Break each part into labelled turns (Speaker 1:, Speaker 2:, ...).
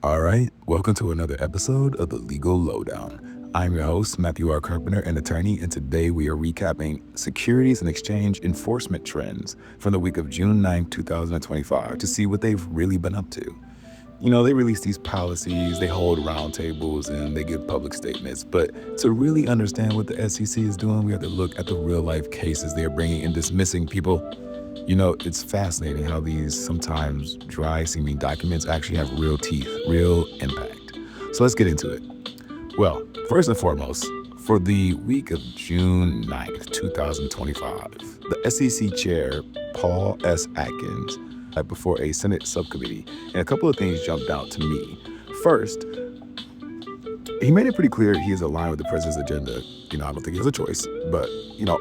Speaker 1: All right, welcome to another episode of the Legal Lowdown. I'm your host, Matthew R. Carpenter, an attorney, and today we are recapping Securities and Exchange enforcement trends from the week of June 9th, 2025 to see what they've really been up to. You know, they release these policies, they hold roundtables, and they give public statements. But to really understand what the SEC is doing, we have to look at the real-life cases they're bringing and dismissing people. You know, it's fascinating how these sometimes dry-seeming documents actually have real teeth, real impact. So let's get into it. Well, first and foremost, for the week of June 9th, 2025, the SEC chair, Paul S. Atkins, before a Senate subcommittee, and a couple of things jumped out to me. First, he made it pretty clear he is aligned with the president's agenda. I don't think he has a choice. But,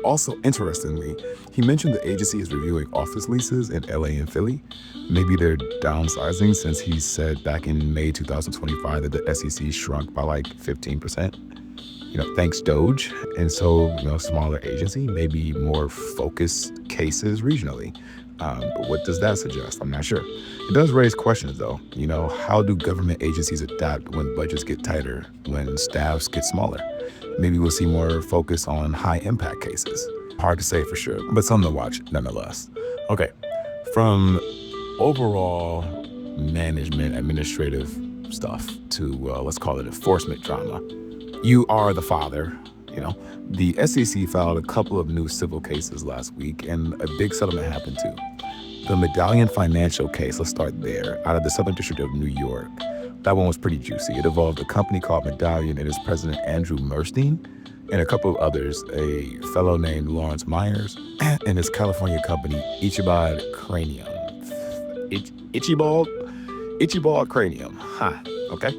Speaker 1: also interestingly, he mentioned the agency is reviewing office leases in LA and Philly. Maybe they're downsizing since he said back in May 2025 that the SEC shrunk by like 15%. Thanks Doge. And so, smaller agency, maybe more focused cases regionally. But what does that suggest? I'm not sure. It does raise questions, though. How do government agencies adapt when budgets get tighter, when staffs get smaller? Maybe we'll see more focus on high-impact cases. Hard to say for sure, but something to watch nonetheless. Okay, from overall management, administrative stuff to, let's call it enforcement drama. You are the father. The SEC filed a couple of new civil cases last week, and a big settlement happened too. The Medallion Financial case, let's start there, out of the Southern District of New York. That one was pretty juicy. It involved a company called Medallion and its president, Andrew Murstein, and a couple of others, a fellow named Lawrence Myers, and his California company, Ichibod Cranium. Ichibod Cranium, okay?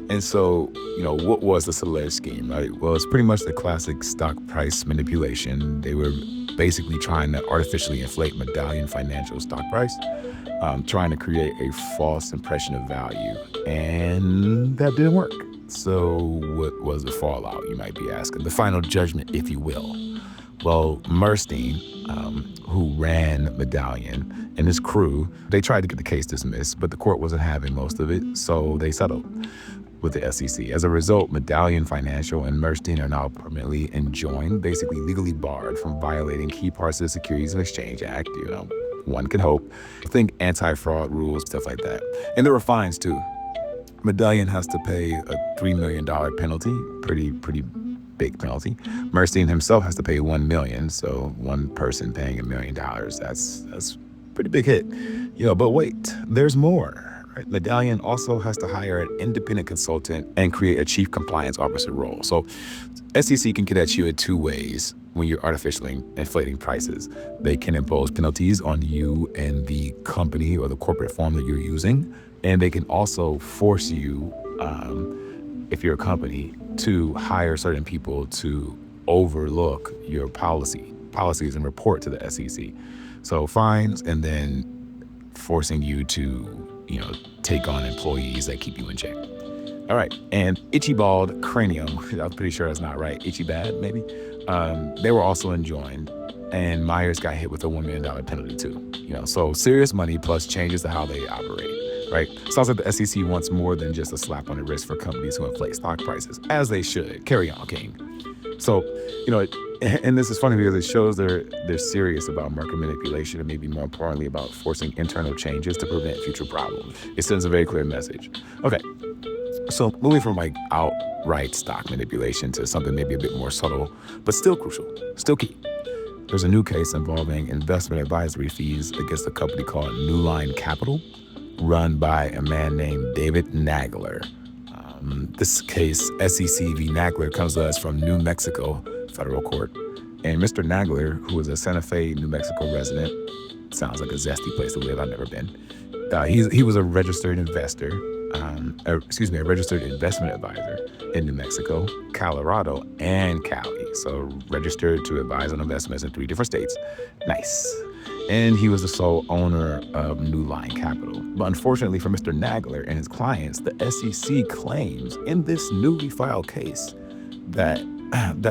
Speaker 1: And so, what was this alleged scheme, right? Well, it's pretty much the classic stock price manipulation. They were basically trying to artificially inflate Medallion Financial stock price, trying to create a false impression of value. And that didn't work. So what was the fallout, you might be asking? The final judgment, if you will. Well, Murstein, who ran Medallion, and his crew, they tried to get the case dismissed, but the court wasn't having most of it, so they settled with the SEC. As a result, Medallion Financial and Murstein are now permanently enjoined, basically legally barred from violating key parts of the Securities and Exchange Act. One can hope. Think anti-fraud rules, stuff like that. And there were fines too. Medallion has to pay a $3 million penalty, pretty big penalty. Murstein himself has to pay $1 million, so one person paying $1 million, that's pretty big hit. But wait, there's more. Right? Medallion also has to hire an independent consultant and create a chief compliance officer role. So SEC can get at you in two ways when you're artificially inflating prices. They can impose penalties on you and the company or the corporate form that you're using. And they can also force you, if you're a company, to hire certain people to overlook your policies and report to the SEC. So fines, and then forcing you to, take on employees that keep you in check. All right, and Ichibod Cranium, I'm pretty sure that's not right, Ichibad maybe, they were also enjoined, and Myers got hit with a $1 million penalty too. So serious money plus changes to how they operate, right? Sounds like the SEC wants more than just a slap on the wrist for companies who inflate stock prices, as they should. Carry on, King. So, and this is funny because it shows they're serious about market manipulation and maybe more importantly about forcing internal changes to prevent future problems. It sends a very clear message. Okay, so moving from like outright stock manipulation to something maybe a bit more subtle, but still crucial, still key. There's a new case involving investment advisory fees against a company called Newline Capital, run by a man named David Nagler. This case, SEC v. Nagler, comes to us from New Mexico federal court. And Mr. Nagler, who is a Santa Fe, New Mexico resident, sounds like a zesty place to live. I've never been. He was a registered investor, a registered investment advisor in New Mexico, Colorado, and Cali. So registered to advise on investments in 3 different states. Nice. And he was the sole owner of Newline Capital. But unfortunately for Mr. Nagler and his clients, the SEC claims in this newly filed case that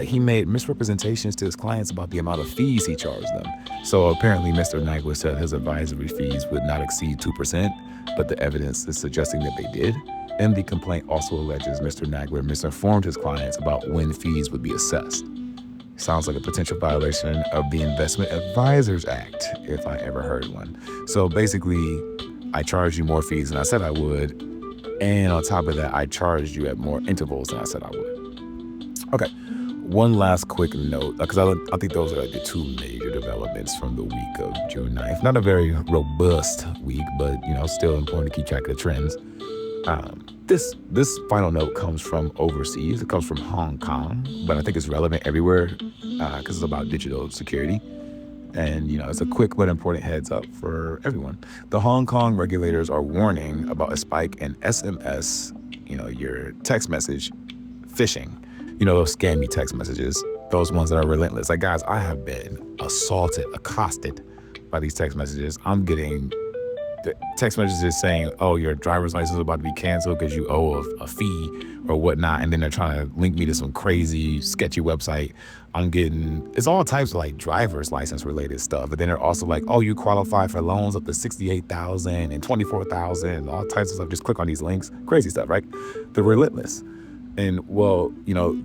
Speaker 1: he made misrepresentations to his clients about the amount of fees he charged them. So apparently Mr. Nagler said his advisory fees would not exceed 2%, but the evidence is suggesting that they did. And the complaint also alleges Mr. Nagler misinformed his clients about when fees would be assessed. Sounds like a potential violation of the Investment Advisors Act, if I ever heard one. So basically, I charged you more fees than I said I would. And on top of that, I charged you at more intervals than I said I would. Okay, one last quick note, because I think those are like the two major developments from the week of June 9th. Not a very robust week, but still important to keep track of the trends. This final note comes from overseas. It comes from Hong Kong, but I think it's relevant everywhere because it's about digital security. And, it's a quick but important heads up for everyone. The Hong Kong regulators are warning about a spike in SMS, your text message phishing, those scammy text messages, those ones that are relentless. Like, guys, I have been accosted by these text messages. I'm getting the text messages saying, oh, your driver's license is about to be canceled because you owe a fee or whatnot. And then they're trying to link me to some crazy, sketchy website. It's all types of like driver's license related stuff. But then they're also like, oh, you qualify for loans up to $68,000 and $24,000, all types of stuff. Just click on these links. Crazy stuff, right? They're relentless. And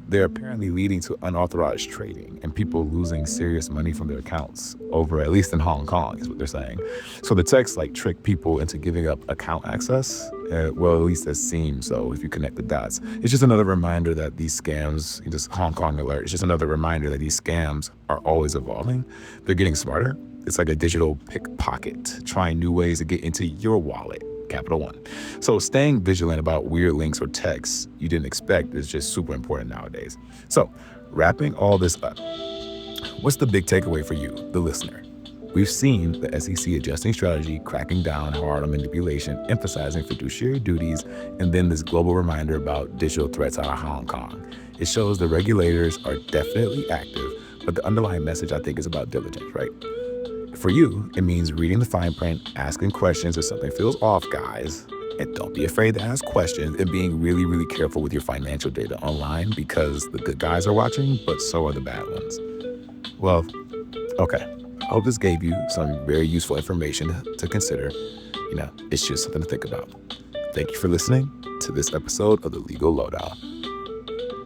Speaker 1: they're apparently leading to unauthorized trading and people losing serious money from their accounts over, at least in Hong Kong, is what they're saying. So the text trick people into giving up account access. At least it seems so if you connect the dots. It's just another reminder that these scams, just Hong Kong alert, it's just another reminder that these scams are always evolving. They're getting smarter. It's like a digital pickpocket, trying new ways to get into your wallet. Capital One. So staying vigilant about weird links or texts you didn't expect is just super important nowadays. So wrapping all this up, what's the big takeaway for you, the listener? We've seen the SEC adjusting strategy, cracking down hard on manipulation, emphasizing fiduciary duties, and then this global reminder about digital threats out of Hong Kong. It shows the regulators are definitely active, but the underlying message, I think, is about diligence, right? For you, it means reading the fine print, asking questions if something feels off, guys. And don't be afraid to ask questions, and being really, really careful with your financial data online because the good guys are watching, but so are the bad ones. Well, okay. I hope this gave you some very useful information to consider. It's just something to think about. Thank you for listening to this episode of The Legal Lowdown.